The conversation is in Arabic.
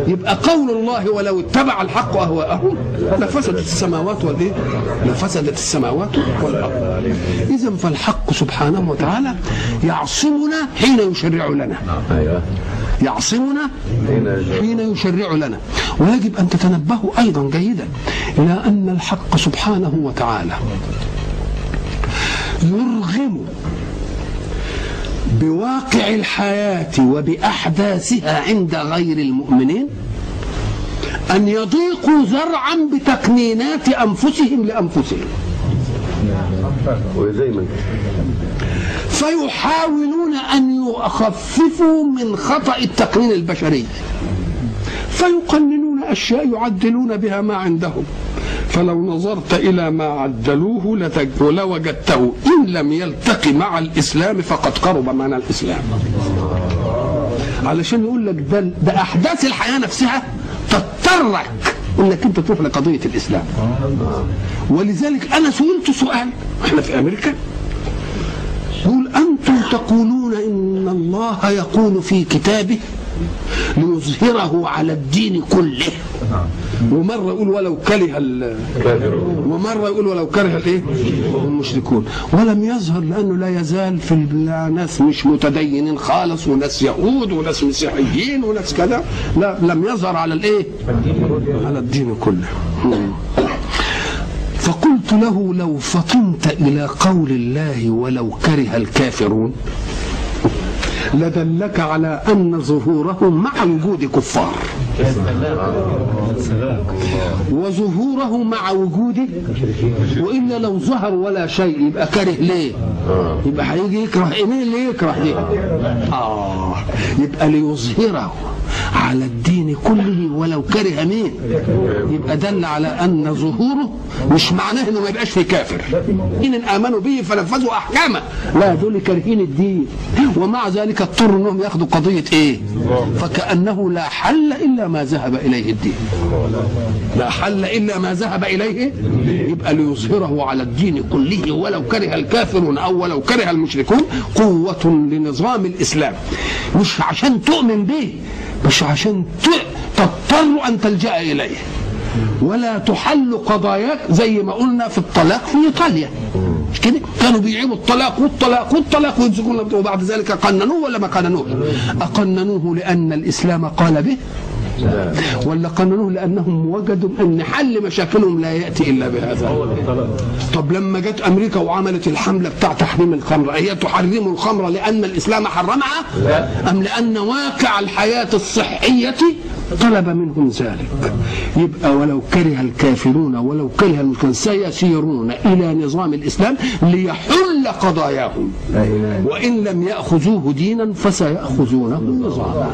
يبقى قول الله ولو اتبع الحق اهواءهم لفسدت السماوات والايه؟ لفسدت السماوات والارض. اذا فالحق سبحانه وتعالى يعصمنا حين يشرع لنا. يعصمنا حين يشرع لنا. ويجب ان تتنبهوا ايضا جيدا الى ان الحق سبحانه وتعالى يرغم بواقع الحياة وبأحداثها عند غير المؤمنين أن يضيقوا ذرعا بتقنينات أنفسهم لأنفسهم، فيحاولون أن يخففوا من خطأ التقنين البشري، فيقننون أشياء يعدلون بها ما عندهم. فلو نظرت إلى ما عدلوه لوجدته إن لم يلتقي مع الإسلام فقد قرب من الإسلام. علشان يقول لك ده أحداث الحياة نفسها تضطرك انك انت تروح لقضية الإسلام. ولذلك أنا سئلت سؤال، احنا في أمريكا، يقول أنتم تقولون إن الله يقول في كتابه ليظهره على الدين كله، ومرة يقول ولو كره ومرة يقول ولو كره الايه؟ المشركون، ولم يظهر لأنه لا يزال في ناس مش متدينين خالص وناس يهود وناس مسيحيين وناس كذا، لا لم يظهر على الايه؟ على الدين كله. فقلت له لو فطنت إلى قول الله ولو كره الكافرون لدلك على أن ظهورهم مع وجود كفار، وظهوره مع وجوده، وإلا لو ظهر ولا شيء يبقى كاره ليه؟ يبقى هيجي يكره إيه؟ مين اللي يكره دي؟ يبقى ليظهره على الدين كله ولو كره مين؟ يبقى دل على أن ظهوره مش معناه إنه ما يبقاش في كافر، إن آمنوا به فنفذوا أحكامه، لا دول كارهين الدين، ومع ذلك اضطروا إنهم ياخدوا قضية إيه؟ فكأنه لا حل إلا ما ذهب إليه الدين، لا حل إلا ما ذهب إليه، يبقى ليظهره على الدين كله ولو كره الكافرون أو ولو كره المشركون، قوة لنظام الإسلام، مش عشان تؤمن به، مش عشان تضطر أن تلجأ إليه، ولا تحل قضاياك زي ما قلنا في الطلاق في إيطاليا، مش كده؟ كانوا بيعيبوا الطلاق والطلاق والطلاق ويمسكون، وبعد ذلك قننوه ولا ما قننوه؟ أقننوه لأن الإسلام قال به؟ ولا قننوه لأنهم وجدوا أن حل مشاكلهم لا يأتي إلا بهذا؟ طب لما جت أمريكا وعملت الحملة بتاع تحريم الخمر، هي تحرم الخمر لأن الإسلام حرمها أم لأن واقع الحياة الصحية طلب منهم ذلك؟ يبقى ولو كره الكافرون ولو كره المشركون سيسيرون إلى نظام الإسلام ليحل قضاياهم، وإن لم يأخذوه دينا فسيأخذونه نظاما.